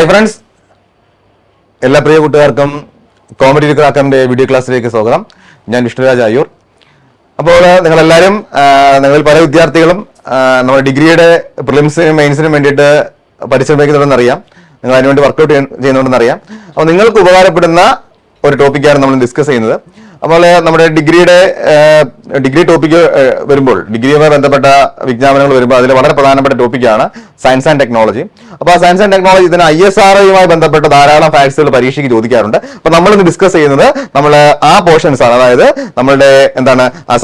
Hi friends, എല്ലാ പ്രിയ കൂട്ടുകാർക്കും competitive ക്രാക്കറിന്റെ video ക്ലാസ്സിലേക്ക് സ്വാഗതം. ഞാൻ വിഷ്ണുരാജ് ആയൂർ. അപ്പോൾ നിങ്ങളെല്ലാവരും നിങ്ങളിൽ പല വിദ്യാർത്ഥികളും നമ്മുടെ ഡിഗ്രിയുടെ പ്രിലിംസിനും മെയിൻസിനും വേണ്ടിയിട്ട് പരിശ്രമിക്കുന്നുണ്ടെന്നറിയാം. നിങ്ങൾ അതിനുവേണ്ടി വർക്കൗട്ട് ചെയ്യുന്നുണ്ടെന്നറിയാം. അപ്പോൾ നിങ്ങൾക്ക് ഉപകാരപ്പെടുന്ന ഒരു ടോപ്പിക്കാണ് നമ്മൾ ഡിസ്കസ് ചെയ്യുന്നത്. അപ്പോൾ നമ്മുടെ ഡിഗ്രി ടോപ്പിക്ക് വരുമ്പോൾ, ഡിഗ്രിയുമായി ബന്ധപ്പെട്ട വിജ്ഞാപനങ്ങൾ വരുമ്പോൾ അതിൽ വളരെ പ്രധാനപ്പെട്ട ടോപ്പിക്കാണ് സയൻസ് ആൻഡ് ടെക്നോളജി. അപ്പോൾ ആ സയൻസ് ആൻഡ് ടെക്നോളജി ഇതിന് ISROയുമായി ബന്ധപ്പെട്ട ധാരാളം ഫാക്ട്സുകൾ പരീക്ഷയ്ക്ക് ചോദിക്കാറുണ്ട്. അപ്പോൾ നമ്മളിന്ന് ഡിസ്കസ് ചെയ്യുന്നത് നമ്മൾ ആ പോർഷൻസ് ആണ്. അതായത് നമ്മളുടെ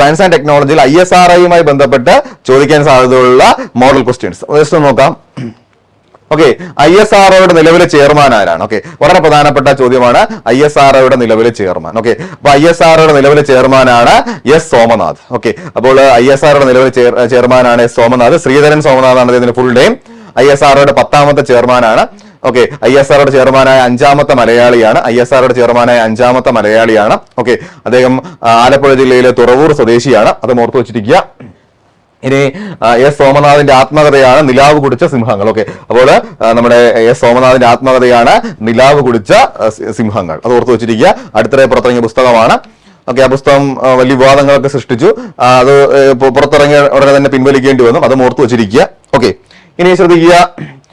സയൻസ് ആൻഡ് ടെക്നോളജിയിൽ ISROയുമായി ബന്ധപ്പെട്ട് ചോദിക്കാൻ സാധ്യതയുള്ള മോഡൽ ക്വസ്റ്റ്യൻസ് ജസ്റ്റ് നോക്കാം. ഓക്കെ, ISROയുടെ നിലവിലെ ചെയർമാൻ ആരാണ്? ഓക്കെ, വളരെ പ്രധാനപ്പെട്ട ചോദ്യമാണ്. ISROയുടെ നിലവിലെ ചെയർമാൻ. ഓക്കെ, അപ്പൊ ISROയുടെ നിലവിലെ ചെയർമാനാണ് S സോമനാഥ്. ഓക്കെ, അപ്പോൾ ISROയുടെ നിലവിലെ ചെയർമാനാണ് S സോമനാഥ്. ശ്രീധരൻ സോമനാഥ് ആണ് ഇതിന്റെ ഫുൾ നെയിം. ISROയുടെ 10ാമത്തെ ചെയർമാനാണ്. ഓക്കെ, ISROയുടെ ചെയർമാനായ 5ാമത്തെ മലയാളിയാണ്. ISROയുടെ ചെയർമാനായ 5ാമത്തെ മലയാളിയാണ്. ഓക്കെ, അദ്ദേഹം ആലപ്പുഴ ജില്ലയിലെ തുറവൂർ സ്വദേശിയാണ്. അത് ഓർത്തു വെച്ചിരിക്കുക. ഇനി S സോമനാഥിന്റെ ആത്മകഥയാണ് നിലാവ് കുടിച്ച സിംഹങ്ങൾ. ഓക്കെ, അപ്പോൾ നമ്മുടെ S സോമനാഥിന്റെ ആത്മകഥയാണ് നിലാവ് കുടിച്ച സിംഹങ്ങൾ. അത് ഓർത്തു വെച്ചിരിക്കുക. അടുത്തിടെ പുറത്തിറങ്ങിയ പുസ്തകമാണ്. ഓക്കെ, ആ പുസ്തകം വലിയ വിവാദങ്ങളൊക്കെ സൃഷ്ടിച്ചു. അത് പുറത്തിറങ്ങിയ ഉടനെ തന്നെ പിൻവലിക്കേണ്ടി വന്നു. അത് ഓർത്തു വെച്ചിരിക്കുക. ഓക്കെ, ഇനി ശ്രദ്ധിക്കുക.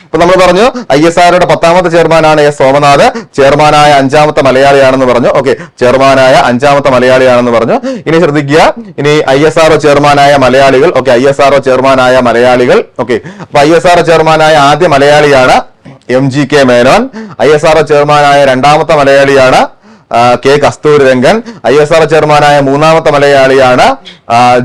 ഇപ്പൊ നമ്മൾ പറഞ്ഞു ISROയുടെ 10ാമത്തെ ചെയർമാനാണ് S സോമനാഥ്. ചെയർമാനായ 5ാമത്തെ മലയാളിയാണെന്ന് പറഞ്ഞു. ഓക്കെ, ചെയർമാനായ 5ാമത്തെ മലയാളിയാണെന്ന് പറഞ്ഞു. ഇനി ശ്രദ്ധിക്കുക. ഇനി ISRO ചെയർമാനായ മലയാളികൾ. ഓക്കെ, ISRO ചെയർമാനായ മലയാളികൾ. ഓക്കെ, അപ്പൊ ISRO ചെയർമാനായ ആദ്യ മലയാളിയാണ് MGK മേനോൻ. ISRO ചെയർമാനായ 2ാമത്തെ മലയാളിയാണ് K കസ്തൂരിരംഗൻ. ISRO ചെയർമാനായ 3ാമത്തെ മലയാളിയാണ്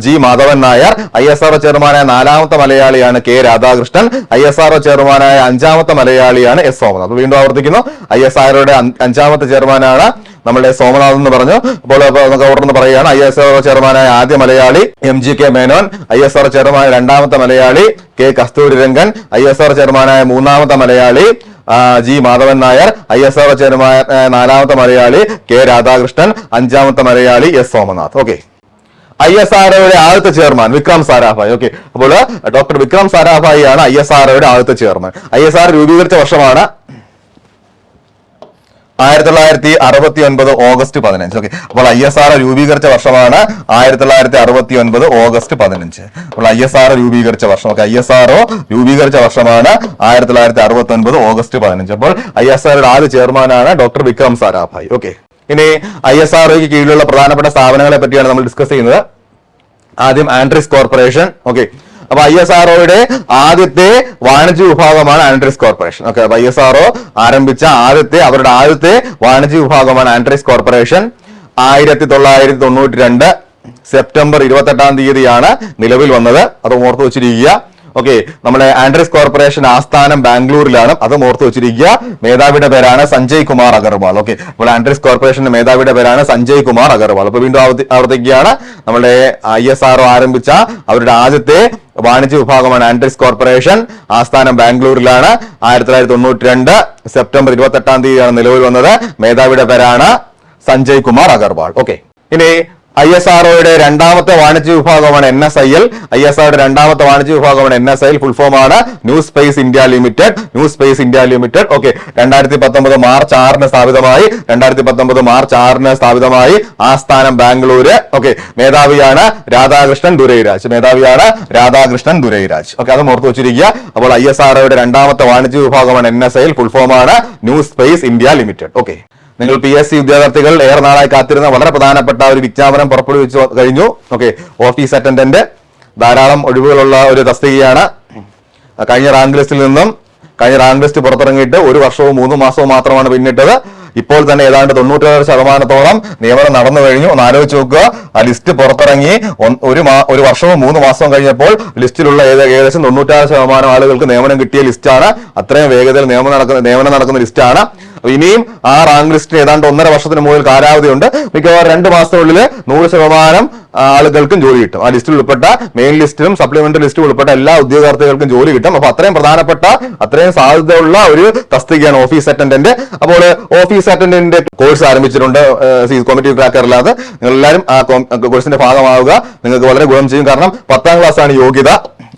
G മാധവൻ നായർ. ISRO ചെയർമാനായ 4ാമത്തെ മലയാളിയാണ് K രാധാകൃഷ്ണൻ. ISRO ചെയർമാനായ 5ാമത്തെ മലയാളിയാണ് S സോമനാഥ്. വീണ്ടും ആവർത്തിക്കുന്നു, ISROയുടെ 5ാമത്തെ ചെയർമാനാണ് നമ്മുടെ സോമനാഥ് എന്ന് പറഞ്ഞു. അപ്പോൾ നമുക്ക് ഓർഡർന്ന് പറയുകയാണ്. ISRO ചെയർമാനായ ആദ്യ മലയാളി MGK മേനോൻ. ISRO ചെയർമാനായ 2ാമത്തെ മലയാളി K കസ്തൂരിരംഗൻ. ISRO ചെയർമാനായ 3ാമത്തെ മലയാളി G മാധവൻ നായർ. ISRO ചെയർമാനായ 4ാമത്തെ മലയാളി K രാധാകൃഷ്ണൻ. 5ാമത്തെ മലയാളി S സോമനാഥ്. ഓക്കെ, ISROയുടെ ആദ്യത്തെ ചെയർമാൻ വിക്രം സാരാഭായ്. ഓക്കെ, അപ്പോൾ ഡോക്ടർ വിക്രം സാരാഭായി ആണ് ISROയുടെ ആദ്യത്തെ ചെയർമാൻ. ISRO രൂപീകരിച്ച വർഷമാണ് 1969 ഓഗസ്റ്റ് 15. ഓക്കെ, അപ്പോൾ ISRO രൂപീകരിച്ച വർഷമാണ് 1969 ഓഗസ്റ്റ് 15. അപ്പോൾ ISRO രൂപീകരിച്ച വർഷം. ഓക്കെ, ISRO രൂപീകരിച്ച വർഷമാണ് 1969 ഓഗസ്റ്റ് 15. അപ്പോൾ ISROയുടെ ആദ്യ ചെയർമാനാണ് ഡോക്ടർ വിക്രം സാരാഭായ്. ഓക്കെ, ഇനി ISROയ്ക്ക് കീഴിലുള്ള പ്രധാനപ്പെട്ട സ്ഥാപനങ്ങളെ പറ്റിയാണ് നമ്മൾ ഡിസ്കസ് ചെയ്യുന്നത്. ആദ്യം ആൻഡ്രിസ് കോർപ്പറേഷൻ. ഓക്കെ, അപ്പൊ ISROയുടെ ആദ്യത്തെ വാണിജ്യ വിഭാഗമാണ് ആൻഡ്രിസ് കോർപ്പറേഷൻ. ഓക്കെ, അപ്പൊ ISRO ആരംഭിച്ച അവരുടെ ആദ്യത്തെ വാണിജ്യ വിഭാഗമാണ് ആൻഡ്രിസ് കോർപ്പറേഷൻ. 1992 സെപ്റ്റംബർ 28-ാം തീയതിയാണ് നിലവിൽ വന്നത്. അത് ഓർത്തു വെച്ചിരിക്കുക. ഓക്കെ, നമ്മുടെ ആൻഡ്രിസ് കോർപ്പറേഷൻ ആസ്ഥാനം ബാംഗ്ലൂരിലാണ്. അത് ഓർത്തു വെച്ചിരിക്കുക. മേധാവിയുടെ പേരാണ് സഞ്ജയ് കുമാർ അഗർവാൾ. ഓക്കെ, അപ്പോൾ ആൻഡ്രിസ് കോർപ്പറേഷന്റെ മേധാവിയുടെ പേരാണ് സഞ്ജയ് കുമാർ അഗർവാൾ. അപ്പൊ വീണ്ടും ആവർത്തിക്കുകയാണ്. നമ്മുടെ ISRO ആരംഭിച്ച അവരുടെ ആദ്യത്തെ വാണിജ്യ വിഭാഗമാണ് ആൻഡ്രിസ് കോർപ്പറേഷൻ. ആസ്ഥാനം ബാംഗ്ലൂരിലാണ്. 1992 സെപ്റ്റംബർ 28-ാം തീയതിയാണ് നിലവിൽ വന്നത്. മേധാവിയുടെ പേരാണ് സഞ്ജയ് കുമാർ അഗർവാൾ. ഓക്കെ, ഇനി ISROയുടെ 2ാമത്തെ വാണിജ്യ വിഭാഗമാണ് NSIL. ISROയുടെ 2ാമത്തെ വാണിജ്യ വിഭാഗമാണ് NSIL. ഫുൾ ഫോം ആണ് new space India limited. New space India limited. Okay, 2019 March 6-ന് സ്ഥാപിതമായി. 2019 മാർച്ച് 6-ന് സ്ഥാപിതമായി. ആസ്ഥാനം ബാംഗ്ലൂര്. ഓക്കെ, മേധാവിയാണ് രാധാകൃഷ്ണൻ ദുരൈരാജ്. മേധാവിയാണ് രാധാകൃഷ്ണൻ ദുരൈരാജ്. ഓക്കെ, അത് ഓർത്തു വെച്ചിരിക്കുക. അപ്പോൾ ISROയുടെ 2ാമത്തെ വാണിജ്യ വിഭാഗമാണ് NSIL. ഫുൾ ഫോം ആണ് new space India limited. Okay, നിങ്ങൾ PSC ഉദ്യോഗാർത്ഥികൾ ഏറെ നാളായി കാത്തിരുന്ന വളരെ പ്രധാനപ്പെട്ട ഒരു വിജ്ഞാപനം പുറപ്പെടുവിച്ചു കഴിഞ്ഞു. Okay, office attendant. ധാരാളം ഒഴിവുകളുള്ള ഒരു തസ്തികയാണ്. കഴിഞ്ഞ റാങ്ക് ലിസ്റ്റ് പുറത്തിറങ്ങിയിട്ട് 1 വർഷവും 3 മാസവും മാത്രമാണ് പിന്നിട്ടത്. ഇപ്പോൾ തന്നെ ഏതാണ്ട് 96% നിയമനം നടന്നു കഴിഞ്ഞു. ഒന്ന് ആലോചിച്ച് നോക്കുക. ആ ലിസ്റ്റ് പുറത്തിറങ്ങി 1 വർഷവും 3 മാസവും കഴിഞ്ഞപ്പോൾ ലിസ്റ്റിലുള്ള ഏകദേശം 96% ആളുകൾക്ക് നിയമനം കിട്ടിയ ലിസ്റ്റാണ്. അത്രയും വേഗതയിൽ നിയമനം നടക്കുന്ന ലിസ്റ്റാണ്. ഇനിയും ആ റാങ്ക് ലിസ്റ്റിന് ഏതാണ്ട് 1.5 വർഷത്തിന് മുകളിൽ കാലാവധിയുണ്ട്. മിക്കവാറും 2 മാസത്തിനുള്ളിൽ 100% ആളുകൾക്കും ജോലി കിട്ടും. ആ ലിസ്റ്റിൽ ഉൾപ്പെട്ട മെയിൻ ലിസ്റ്റിലും സപ്ലിമെന്ററി ലിസ്റ്റിലും ഉൾപ്പെട്ട എല്ലാ ഉദ്യോഗാർത്ഥികൾക്കും ജോലി കിട്ടും. അപ്പൊ അത്രയും പ്രധാനപ്പെട്ട അത്രയും സാധ്യതയുള്ള ഒരു തസ്തികയാണ് ഓഫീസ് അറ്റൻഡന്റ്. അപ്പോൾ ഓഫീസ് അറ്റൻഡന്റിന്റെ കോഴ്സ് ആരംഭിച്ചിട്ടുണ്ട് കോമ്പറ്റേറ്റീവ് ക്രാക്കറില്ലാതെ. നിങ്ങൾ എല്ലാവരും ആ കോഴ്സിന്റെ ഭാഗമാവുക. നിങ്ങൾക്ക് വളരെ ഗുണം ചെയ്യും. കാരണം 10ാം ക്ലാസ് ആണ് യോഗ്യത.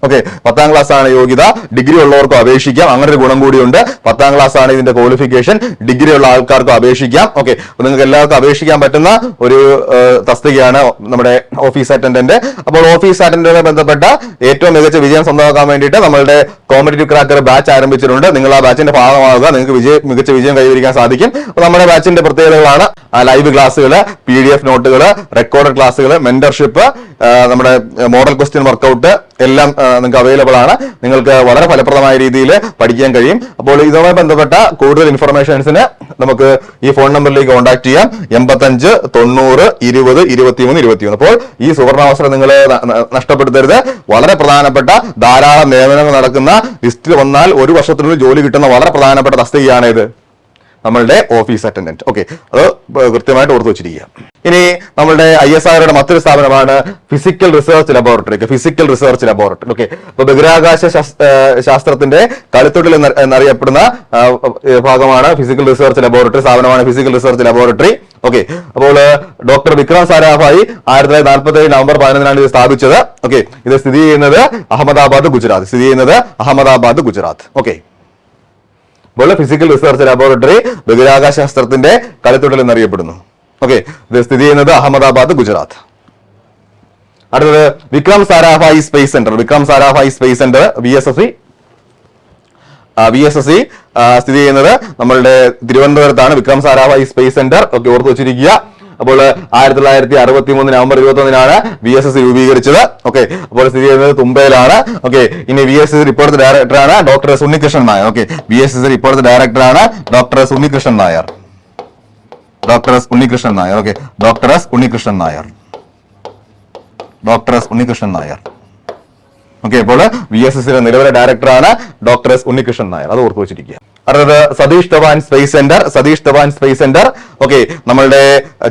ഓക്കെ, 10ാം ക്ലാസ് ആണ് യോഗ്യത, ഡിഗ്രി ഉള്ളവർക്കും അപേക്ഷിക്കാം. അങ്ങനെ ഒരു ഗുണം കൂടിയുണ്ട്. 10ാം ക്ലാസ് ആണ് ഇതിന്റെ ക്വാളിഫിക്കേഷൻ, ഡിഗ്രി ഉള്ള ആൾക്കാർക്കും അപേക്ഷിക്കാം. ഓക്കെ, അപ്പൊ നിങ്ങൾക്ക് എല്ലാവർക്കും അപേക്ഷിക്കാൻ പറ്റുന്ന ഒരു തസ്തികയാണ് നമ്മുടെ ഓഫീസ് അറ്റൻഡന്റ്. അപ്പോൾ ഓഫീസ് അറ്റൻഡന്റുമായി ബന്ധപ്പെട്ട ഏറ്റവും മികച്ച വിജയം സ്വന്തമാക്കാൻ വേണ്ടിയിട്ട് നമ്മളുടെ കോമ്പറ്റീറ്റീവ് ക്രാക്കർ ബാച്ച് ആരംഭിച്ചിട്ടുണ്ട്. നിങ്ങൾ ആ ബാച്ചിന്റെ ഭാഗമാകുക, നിങ്ങൾക്ക് മികച്ച വിജയം കൈവരിക്കാൻ സാധിക്കും. അപ്പൊ നമ്മുടെ ബാച്ചിന്റെ പ്രത്യേകതകളാണ് ലൈവ് ക്ലാസ്സുകൾ, PDF നോട്ടുകൾ, റെക്കോർഡഡ് ക്ലാസ്സുകൾ, മെന്റർഷിപ്പ്, നമ്മുടെ മോഡൽ ക്വസ്റ്റ്യൻ വർക്കൗട്ട് എല്ലാം നിങ്ങൾക്ക് അവൈലബിൾ ആണ്. നിങ്ങൾക്ക് വളരെ ഫലപ്രദമായ രീതിയിൽ പഠിക്കാൻ കഴിയും. അപ്പോൾ ഇതുമായി ബന്ധപ്പെട്ട കൂടുതൽ ഇൻഫർമേഷൻസിന് നമുക്ക് ഈ ഫോൺ നമ്പറിലേക്ക് കോൺടാക്ട് ചെയ്യാം. 85 90 20 23 21. അപ്പോൾ ഈ സുവർണാവസരം നിങ്ങൾ നഷ്ടപ്പെടുത്തരുത്. വളരെ പ്രധാനപ്പെട്ട ധാരാളം നിയമനങ്ങൾ നടക്കുന്ന ലിസ്റ്റിൽ വന്നാൽ 1 വർഷത്തിനുള്ളിൽ ജോലി കിട്ടുന്ന വളരെ പ്രധാനപ്പെട്ട തസ്തികയാണ് ഇത്, നമ്മളുടെ ഓഫീസ് അറ്റൻഡന്റ്. ഓക്കെ, അത് കൃത്യമായിട്ട് ഓർത്തു വെച്ചിരിക്കുക. ഇനി നമ്മളുടെ ISROയുടെ മറ്റൊരു സ്ഥാപനമാണ് physical research laboratory. Physical research laboratory. Okay, അപ്പൊ ബഹിരാകാശ ശാസ്ത്രത്തിന്റെ കളിത്തൊട്ടിൽ എന്നറിയപ്പെടുന്ന ഭാഗമാണ് ഫിസിക്കൽ റിസർച്ച് ലബോറട്ടറി. സ്ഥാപനമാണ് ഫിസിക്കൽ റിസർച്ച് ലബോറട്ടറി. ഓക്കെ, അപ്പോൾ ഡോക്ടർ വിക്രം സാരാഭായി 1947 നവംബർ 11 ഇത് സ്ഥാപിച്ചത്. ഓക്കെ, ഇത് സ്ഥിതി ചെയ്യുന്നത് അഹമ്മദാബാദ്, ഗുജറാത്ത്. ഓക്കെ, അപ്പോൾ ഫിസിക്കൽ റിസർച്ച് ലബോറട്ടറി ബഹിരാകാശ ശാസ്ത്രത്തിന്റെ കളിത്തൊട്ടിൽ എന്നറിയപ്പെടുന്നു. ഓക്കെ, ഇത് സ്ഥിതി ചെയ്യുന്നത് അഹമ്മദാബാദ്, ഗുജറാത്ത്. അടുത്തത് Vikram Sarabhai space centre. VSSC സ്ഥിതി ചെയ്യുന്നത് നമ്മളുടെ തിരുവനന്തപുരത്താണ്. Vikram Sarabhai space centre. Okay, ഓർത്ത് വെച്ചിരിക്കുക. അപ്പോൾ 1963 നവംബർ 21 VSSC രൂപീകരിച്ചത്. ഓക്കെ, അപ്പോൾ സ്ഥിതി ചെയ്യുന്നത് തുമ്പയിലാണ്. ഓക്കെ, ഇനി VSSC ഇപ്പോഴത്തെ ഡയറക്ടറാണ് doctor S Unnikrishnan Nair. Okay, VSSC ഇപ്പോഴത്തെ ഡയറക്ടറാണ് doctor S Unnikrishnan Nair. Okay, doctor S Unnikrishnan Nair. Okay, അപ്പോൾ VSSCയുടെ നിലവിലെ ഡയറക്ടറാണ് ഡോക്ടർ എസ് ഉണ്ണികൃഷ്ണൻ നായർ. അത് ഓർത്തു വെച്ചിരിക്കുക. അടുത്തത് Satish Dhawan space centre. Okay, നമ്മളുടെ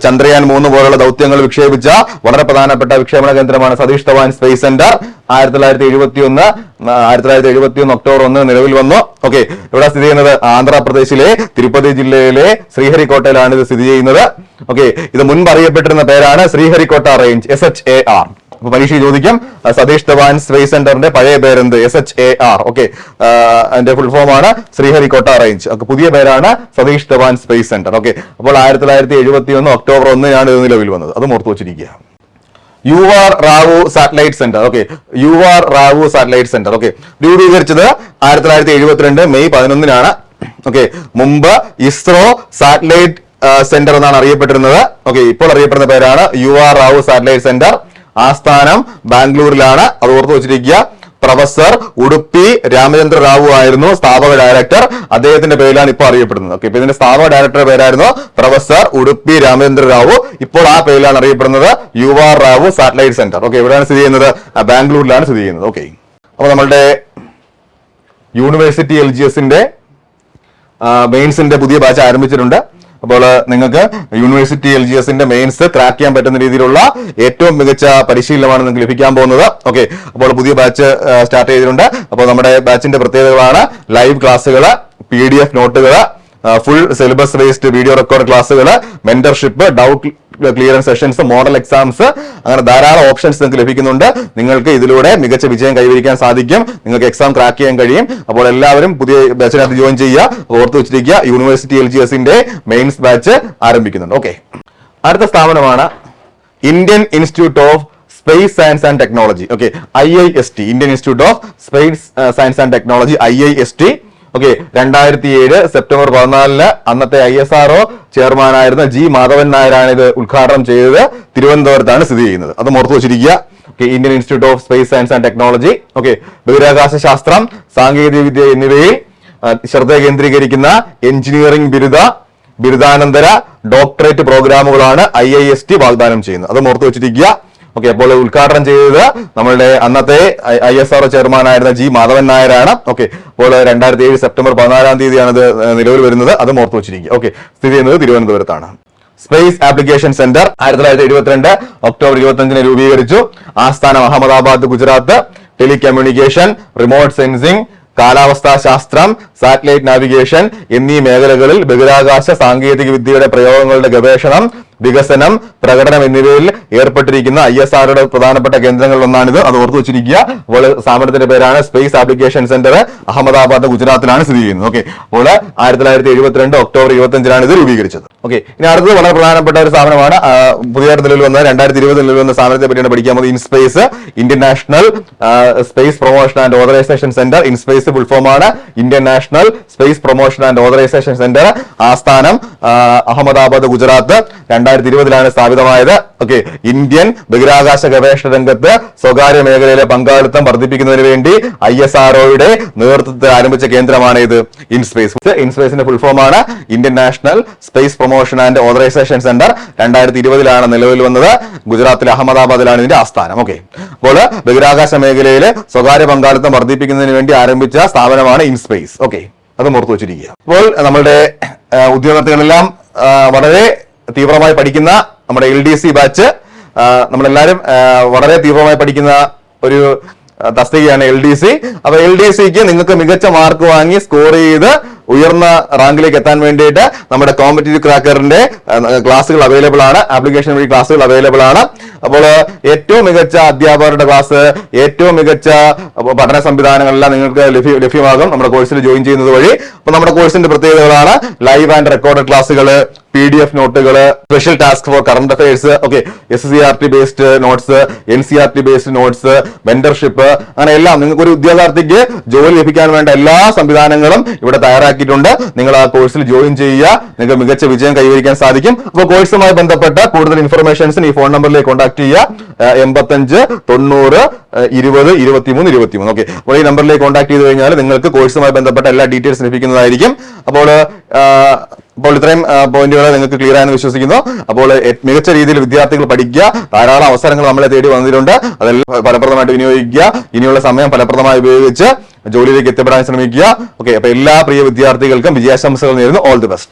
ചന്ദ്രയാൻ 3 പോലുള്ള ദൗത്യങ്ങൾ വിക്ഷേപിച്ച വളരെ പ്രധാനപ്പെട്ട വിക്ഷേപണ കേന്ദ്രമാണ് Satish Dhawan space centre. 1971 October 1 നിലവിൽ വന്നു. ഓക്കെ, ഇവിടെ സ്ഥിതി ചെയ്യുന്നത് ആന്ധ്രാപ്രദേശിലെ തിരുപ്പതി ജില്ലയിലെ ശ്രീഹരിക്കോട്ടയിലാണ് ഇത് സ്ഥിതി ചെയ്യുന്നത്. ഓക്കെ, ഇത് മുൻപ് അറിയപ്പെട്ടിരുന്ന പേരാണ് ശ്രീഹരിക്കോട്ട റേഞ്ച്, SHAR. അപ്പൊ പരീക്ഷ ചോദിക്കും സതീഷ് ധവാൻ സ്പേസ് സെന്ററിന്റെ പഴയ പേരെന്ത്? SHAR. ഓക്കെ, അതിന്റെ ഫുൾ ഫോം ആണ് ശ്രീഹരിക്കോട്ട റേഞ്ച്. പുതിയ പേരാണ് Satish Dhawan space centre. Okay, അപ്പോൾ 1971 ഒക്ടോബർ 1 ഇത് നിലവിൽ വന്നത്. അത് ഓർത്തു വെച്ചിരിക്കുക. UR Rao satellite centre. Okay, UR Rao satellite centre. Okay, രൂപീകരിച്ചത് 1972 മെയ് 11. ഓക്കെ, മുമ്പ് ഇസ്രോ സാറ്റലൈറ്റ് സെന്റർ എന്നാണ് അറിയപ്പെട്ടിരുന്നത്. ഓക്കെ, ഇപ്പോൾ അറിയപ്പെടുന്ന പേരാണ് UR റാവു സാറ്റലൈറ്റ് സെന്റർ. ആസ്ഥാനം ബാംഗ്ലൂരിലാണ്. അത് ഓർത്തു വെച്ചിരിക്കുക. പ്രൊഫസർ ഉടുപ്പി രാമചന്ദ്ര റാവു ആയിരുന്നു സ്ഥാപക ഡയറക്ടർ. അദ്ദേഹത്തിന്റെ പേരിലാണ് ഇപ്പോൾ അറിയപ്പെടുന്നത്. ഓക്കെ, ഇപ്പൊ ഇതിന്റെ സ്ഥാപക ഡയറക്ടറുടെ പേരായിരുന്നു പ്രൊഫസർ ഉടുപ്പി രാമചന്ദ്ര റാവു. ഇപ്പോൾ ആ പേരിലാണ് അറിയപ്പെടുന്നത് UR Rao satellite centre. Okay, എവിടെയാണ് സ്ഥിതി ചെയ്യുന്നത്? ബാംഗ്ലൂരിലാണ് സ്ഥിതി ചെയ്യുന്നത്. ഓക്കെ, അപ്പൊ നമ്മളുടെ യൂണിവേഴ്സിറ്റി LGSന്റെ മെയിൻസിന്റെ പുതിയ ബാച്ച് ആരംഭിച്ചിട്ടുണ്ട്. അപ്പോൾ നിങ്ങൾക്ക് യൂണിവേഴ്സിറ്റി LGSന്റെ മെയിൻസ് ക്രാക്ക് ചെയ്യാൻ പറ്റുന്ന രീതിയിലുള്ള ഏറ്റവും മികച്ച പരിശീലനമാണ് നിങ്ങൾക്ക് ലഭിക്കാൻ പോകുന്നത്. ഓക്കെ, അപ്പോൾ പുതിയ ബാച്ച് സ്റ്റാർട്ട് ചെയ്തിട്ടുണ്ട്. അപ്പോൾ നമ്മുടെ ബാച്ചിന്റെ പ്രത്യേകതകളാണ് ലൈവ് ക്ലാസ്സുകൾ, PDF നോട്ടുകൾ, full syllabus based video record ക്ലാസ്സുകൾ, mentorship, doubt clearance sessions, model exams, അങ്ങനെ ധാരാളം ഓപ്ഷൻസ് നിങ്ങൾക്ക് ലഭിക്കുന്നുണ്ട്. നിങ്ങൾക്ക് ഇതിലൂടെ മികച്ച വിജയം കൈവരിക്കാൻ സാധിക്കും. നിങ്ങൾക്ക് എക്സാം ക്രാക്ക് ചെയ്യാൻ കഴിയും. അപ്പോൾ എല്ലാവരും പുതിയ ബാച്ചിനകത്ത് ജോയിൻ ചെയ്യുക. ഓർത്ത് വെച്ചിരിക്കുക, യൂണിവേഴ്സിറ്റി LGSന്റെ മെയിൻസ് ബാച്ച് ആരംഭിക്കുന്നുണ്ട്. ഓക്കെ, അടുത്ത സ്ഥാപനമാണ് Indian institute of space science and technology. Okay, IIST, Indian institute of space science and technology, IIST. Okay, 2007 September 14 അന്നത്തെ ISRO ചെയർമാനായിരുന്ന G മാധവൻ നായരാണ് ഇത് ഉദ്ഘാടനം ചെയ്തത്. തിരുവനന്തപുരത്താണ് സ്ഥിതി ചെയ്യുന്നത്. അത് ഓർത്തു വെച്ചിരിക്കുക. Indian institute of space science and technology. Okay, ബഹിരാകാശ ശാസ്ത്രം, സാങ്കേതിക വിദ്യ എന്നിവയിൽ ശ്രദ്ധ കേന്ദ്രീകരിക്കുന്ന എഞ്ചിനീയറിംഗ് ബിരുദാനന്തര ഡോക്ടറേറ്റ് പ്രോഗ്രാമുകളാണ് IIST വാഗ്ദാനം ചെയ്യുന്നത്. അത് ഓർത്തു വെച്ചിരിക്കുക. ഓക്കെ, അപ്പോൾ ഉദ്ഘാടനം ചെയ്തത് നമ്മളുടെ അന്നത്തെ ISRO ചെയർമാനായിരുന്ന G മാധവൻ നായരാണ്. ഓക്കെ, അപ്പോൾ 2007 സെപ്റ്റംബർ 14 ഇത് നിലവിൽ വരുന്നത്. അത് ഓർത്തു വെച്ചിരിക്കുക. ഓക്കെ, സ്ഥിതി ചെയ്യുന്നത് തിരുവനന്തപുരത്താണ്. സ്പേസ് ആപ്ലിക്കേഷൻ സെന്റർ 1972 ഒക്ടോബർ 25 രൂപീകരിച്ചു. ആസ്ഥാനം Ahmedabad, Gujarat. Telecommunication, remote sensing, കാലാവസ്ഥാ ശാസ്ത്രം, സാറ്റലൈറ്റ് നാവിഗേഷൻ എന്നീ മേഖലകളിൽ ബഹിരാകാശ സാങ്കേതിക വിദ്യയുടെ പ്രയോഗങ്ങളുടെ ഗവേഷണം, വികസനം, പ്രകടനം എന്നിവയിൽ ഏർപ്പെട്ടിരിക്കുന്ന ISROയുടെ പ്രധാനപ്പെട്ട കേന്ദ്രങ്ങളിൽ ഒന്നാണിത്. അത് ഓർത്തു വെച്ചിരിക്കുക. അപ്പോൾ സ്ഥാപനത്തിന്റെ പേരാണ് സ്പേസ് ആപ്ലിക്കേഷൻ സെന്റർ, അഹമ്മദാബാദ്, ഗുജറാത്തിലാണ് സ്ഥിതി ചെയ്യുന്നത്. ഓക്കെ, അപ്പോൾ 1972 ഒക്ടോബർ 25-നാണ് ഇത് രൂപീകരിച്ചത്. ഓക്കെ, ഇനി അടുത്തത് വളരെ പ്രധാനപ്പെട്ട ഒരു സ്ഥാപനമാണ്. പുതിയതായിട്ട് നിലവിൽ വന്ന 2020 നിലവിൽ വന്ന സ്ഥാപനത്തെ പറ്റിയാണ് പഠിക്കാൻ പോകുന്നത്. InSpace, Indian national space promotion and authorisation centre. InSpace full form ആണ് Indian national space promotion and authorisation centre. ആസ്ഥാനം അഹമ്മദാബാദ്, ഗുജറാത്ത്. 2020-ലാണ് സ്ഥാപിതമായത്. ഓക്കെ, ഇന്ത്യൻ ബഹിരാകാശ ഗവേഷണ രംഗത്ത് സ്വകാര്യ മേഖലയിലെ പങ്കാളിത്തം വർദ്ധിപ്പിക്കുന്നതിന് വേണ്ടി ISROയുടെ നേതൃത്വത്തിൽ ആരംഭിച്ച കേന്ദ്രമാണ് ഇത് ഇൻസ്പേസ്. ഇൻസ്പേസിന്റെ ഫുൾ ഫോം ആണ് Indian national space promotion and authorisation centre. 2020-ലാണ് നിലവിൽ വന്നത്. ഗുജറാത്തിലെ അഹമ്മദാബാദിലാണ് ഇതിന്റെ ആസ്ഥാനം. ഓക്കെ, അപ്പോൾ ബഹിരാകാശ മേഖലയിൽ സ്വകാര്യ പങ്കാളിത്തം വർദ്ധിപ്പിക്കുന്നതിന് വേണ്ടി ആരംഭിച്ച സ്ഥാപനമാണ് ഇൻസ്പേസ്. ഓക്കെ, അത് ഓർത്തു വെച്ചിരിക്കുക. അപ്പോൾ നമ്മളുടെ ഉദ്യോഗാർത്ഥികളെല്ലാം വളരെ തീവ്രമായി പഠിക്കുന്ന നമ്മുടെ LDC ബാച്ച്, നമ്മളെല്ലാരും വളരെ തീവ്രമായി പഠിക്കുന്ന ഒരു തസ്തികയാണ് LDC. അപ്പൊ LDCക്ക് നിങ്ങൾക്ക് മികച്ച മാർക്ക് വാങ്ങി സ്കോർ ചെയ്ത് ഉയർന്ന റാങ്കിലേക്ക് എത്താൻ വേണ്ടിയിട്ട് നമ്മുടെ കോമ്പറ്റീറ്റീവ് ക്രാക്കറിന്റെ ക്ലാസ്സുകൾ അവൈലബിൾ ആണ്. ആപ്ലിക്കേഷൻ വഴി ക്ലാസ്സുകൾ അവൈലബിൾ ആണ്. അപ്പോൾ ഏറ്റവും മികച്ച അധ്യാപകരുടെ ക്ലാസ്, ഏറ്റവും മികച്ച പഠന സംവിധാനങ്ങളെല്ലാം നിങ്ങൾക്ക് ലഭ്യമാകും നമ്മുടെ കോഴ്സിൽ ജോയിൻ ചെയ്യുന്നത് വഴി. അപ്പൊ നമ്മുടെ കോഴ്സിന്റെ പ്രത്യേകതകളാണ് ലൈവ് ആൻഡ് റെക്കോർഡഡ് ക്ലാസ്സുകൾ, PDF നോട്ടുകൾ, special task for current affairs, okay, SCRT based notes, NCRT based notes, mentorship, അങ്ങനെ എല്ലാം നിങ്ങൾക്ക് ഒരു ഉദ്യോഗാർത്ഥിക്ക് ജോലി ലഭിക്കാൻ വേണ്ട എല്ലാ സംവിധാനങ്ങളും ഇവിടെ തയ്യാറാക്കിയിട്ടുണ്ട്. നിങ്ങൾ ആ കോഴ്സിൽ ജോയിൻ ചെയ്യുക, നിങ്ങൾക്ക് മികച്ച വിജയം കൈവരിക്കാൻ സാധിക്കും. അപ്പോൾ കോഴ്സുമായി ബന്ധപ്പെട്ട കൂടുതൽ ഇൻഫർമേഷൻസിന് ഈ ഫോൺ നമ്പറിലേക്ക് കോൺടാക്ട് ചെയ്യുക. 85 90 20 23 23. ഓക്കെ, അപ്പോൾ ഈ നമ്പറിലേക്ക് കോൺടാക്ട് ചെയ്ത് കഴിഞ്ഞാൽ നിങ്ങൾക്ക് കോഴ്സുമായി ബന്ധപ്പെട്ട എല്ലാ ഡീറ്റെയിൽസ് ലഭിക്കുന്നതായിരിക്കും. അപ്പോൾ ഇത്രയും പോയിന്റുകൾ നിങ്ങൾക്ക് ക്ലിയർ ആയെന്ന് വിശ്വസിക്കുന്നു. അപ്പോൾ മികച്ച രീതിയിൽ വിദ്യാർത്ഥികൾ പഠിക്കുക. ധാരാളം അവസരങ്ങൾ നമ്മളെ തേടി വന്നിട്ടുണ്ട്. അതെല്ലാം ഫലപ്രദമായിട്ട് വിനിയോഗിക്കുക. ഇനിയുള്ള സമയം ഫലപ്രദമായി ഉപയോഗിച്ച് ജോലിയിലേക്ക് എത്തിപ്പെടാൻ ശ്രമിക്കുക. ഓക്കെ, അപ്പൊ എല്ലാ പ്രിയ വിദ്യാർത്ഥികൾക്കും വിജയാശംസകൾ നേരുന്നു. All the best.